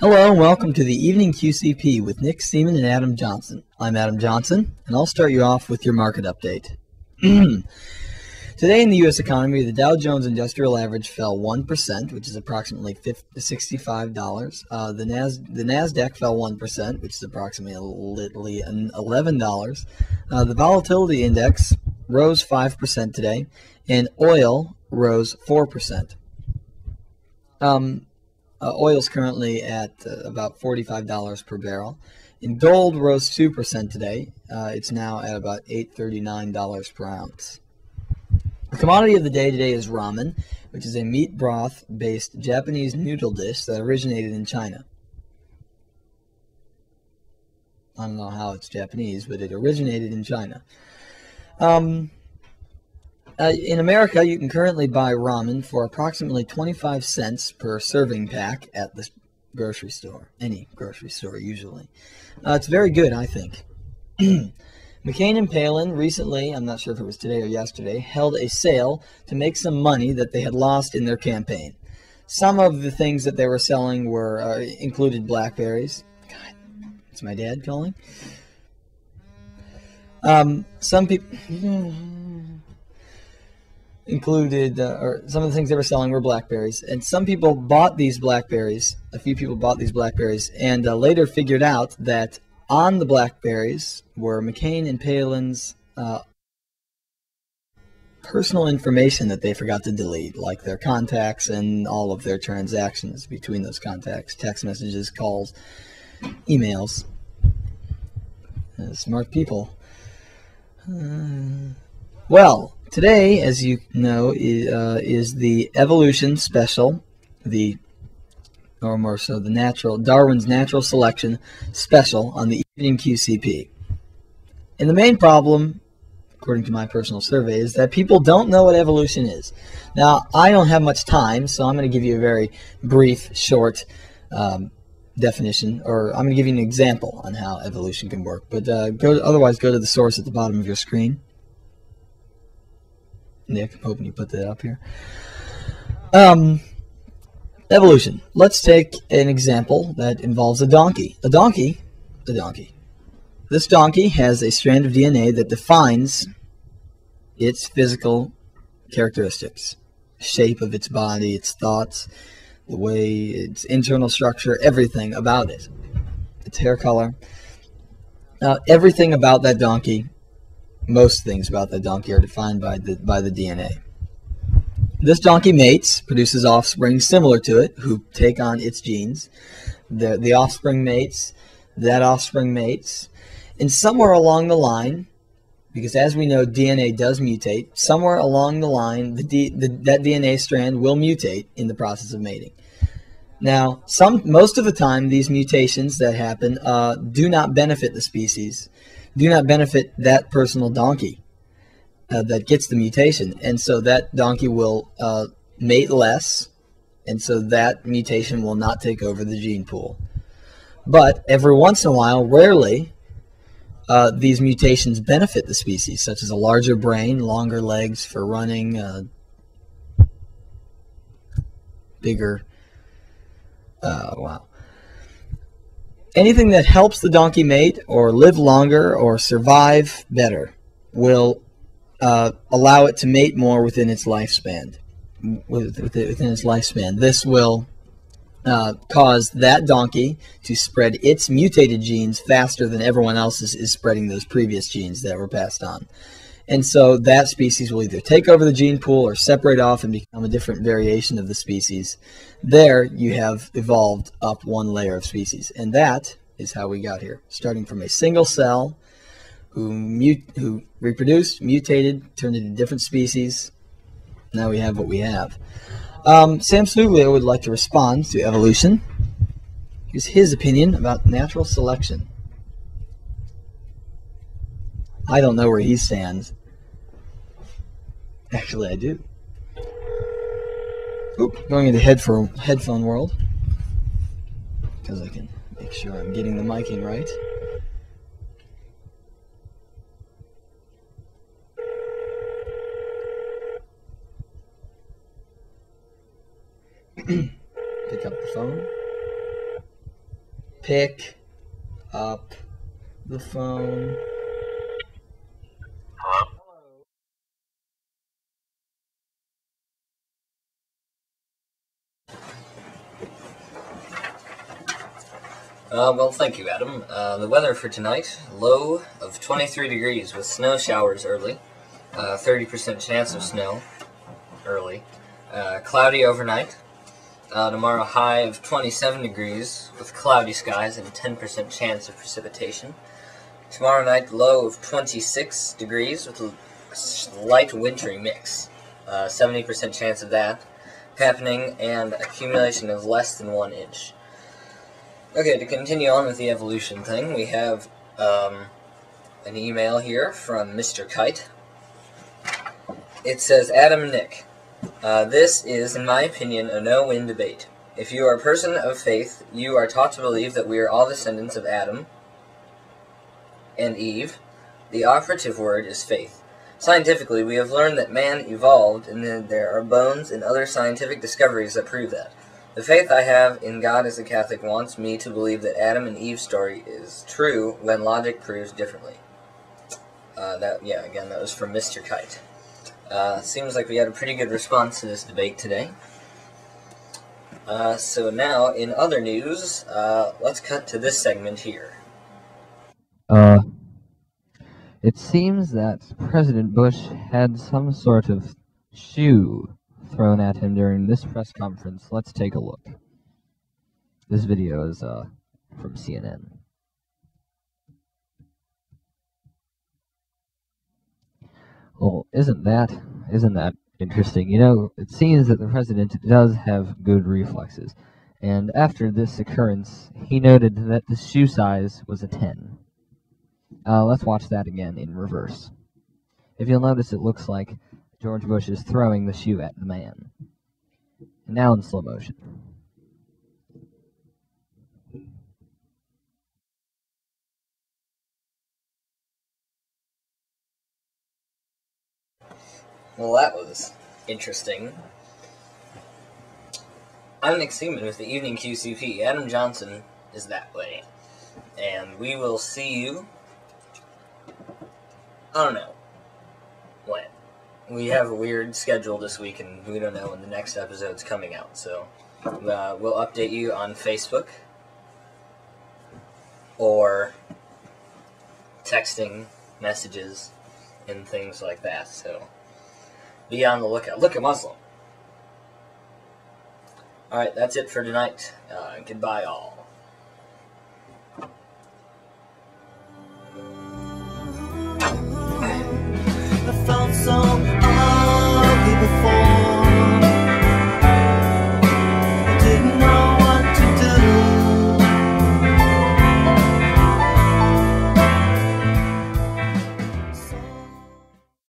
Hello and welcome to the Evening QCP with Nick Seaman and Adam Johnson. I'm Adam Johnson, and I'll start you off with your market update. Today in the U.S. economy, the Dow Jones Industrial Average fell 1%, which is approximately $65. The NASDAQ fell 1%, which is approximately $11. The Volatility Index rose 5% today, and oil rose 4%. Oil's currently at about $45 per barrel. And gold rose 2% today. It's now at about $839 per ounce. The commodity of the day today is ramen, which is a meat broth-based Japanese noodle dish that originated in China. I don't know how it's Japanese, but it originated in China. In America, you can currently buy ramen for approximately 25 cents per serving pack at the grocery store, any grocery store usually. It's very good, I think. McCain and Palin recently, I'm not sure if it was today or yesterday, held a sale to make some money that they had lost in their campaign. Some of the things that they were selling were included Blackberries. God, it's my dad calling. Some people... included, or some of the things they were selling were Blackberries, and some people bought these Blackberries, a few people bought these Blackberries, and later figured out that on the Blackberries were McCain and Palin's personal information that they forgot to delete, like their contacts and all of their transactions between those contacts, text messages, calls, emails. Smart people. Well, today, as you know, is the evolution special, or more so the Darwin's natural selection special on the Evening QCP. And the main problem, according to my personal survey, is that people don't know what evolution is. Now, I don't have much time, so I'm going to give you a very brief, short definition, or I'm going to give you an example on how evolution can work. But otherwise, go to the source at the bottom of your screen. Nick, I'm hoping you put that up here. Evolution. Let's take an example that involves a donkey. A donkey. This donkey has a strand of DNA that defines its physical characteristics, shape of its body, its thoughts, the way its internal structure, everything about it, its hair color. Everything about that donkey, most things about that donkey, are defined by the DNA. This donkey mates, produces offspring similar to it, who take on its genes. The offspring mates, that offspring mates, and somewhere along the line, because as we know DNA does mutate, somewhere along the line that DNA strand will mutate in the process of mating. Now, most of the time, these mutations that happen do not benefit the species, do not benefit that personal donkey that gets the mutation, and so that donkey will mate less, and so that mutation will not take over the gene pool. But every once in a while, rarely, these mutations benefit the species, such as a larger brain, longer legs for running, bigger, wow. Anything that helps the donkey mate or live longer or survive better will allow it to mate more within its lifespan. This will cause that donkey to spread its mutated genes faster than everyone else is spreading those previous genes that were passed on. And so that species will either take over the gene pool or separate off and become a different variation of the species. There you have evolved up one layer of species. And that is how we got here. Starting from a single cell who reproduced, mutated, turned into different species. Now we have what we have. Sam Stuglio would like to respond to evolution. Here's his opinion about natural selection. I don't know where he stands. Actually, I do. Oop, going into headphone world, because I can make sure I'm getting the miking right. Pick up the phone. pick up the phone. Well, thank you, Adam. The weather for tonight, low of 23 degrees with snow showers early, 30% chance of snow early, cloudy overnight. Tomorrow, high of 27 degrees with cloudy skies and 10% chance of precipitation. Tomorrow night, low of 26 degrees with a light wintry mix, 70% chance of that happening, and accumulation of less than 1 inch. Okay, to continue on with the evolution thing, we have an email here from Mr. Kite. It says, Adam Nick, this is, in my opinion, a no-win debate. If you are a person of faith, you are taught to believe that we are all descendants of Adam and Eve. The operative word is faith. Scientifically, we have learned that man evolved, and that there are bones and other scientific discoveries that prove that. The faith I have in God as a Catholic wants me to believe that Adam and Eve's story is true when logic proves differently. Again, that was from Mr. Kite. Seems like we had a pretty good response to this debate today. So now, in other news, let's cut to this segment here. It seems that President Bush had some sort of shoe thrown at him during this press conference. Let's take a look. This video is from CNN. Well, isn't that interesting? You know, it seems that the president does have good reflexes, and after this occurrence, he noted that the shoe size was a 10. Let's watch that again in reverse. If you'll notice, it looks like George Bush is throwing the shoe at the man. And now in slow motion. Well, that was interesting. I'm Nick Seaman with the Evening QCP. Adam Johnson is that way. And we will see you, I don't know when. We have a weird schedule this week, and we don't know when the next episode's coming out. So we'll update you on Facebook or texting messages and things like that. So be on the lookout. Look at Muslim. Alright, that's it for tonight. Goodbye, all.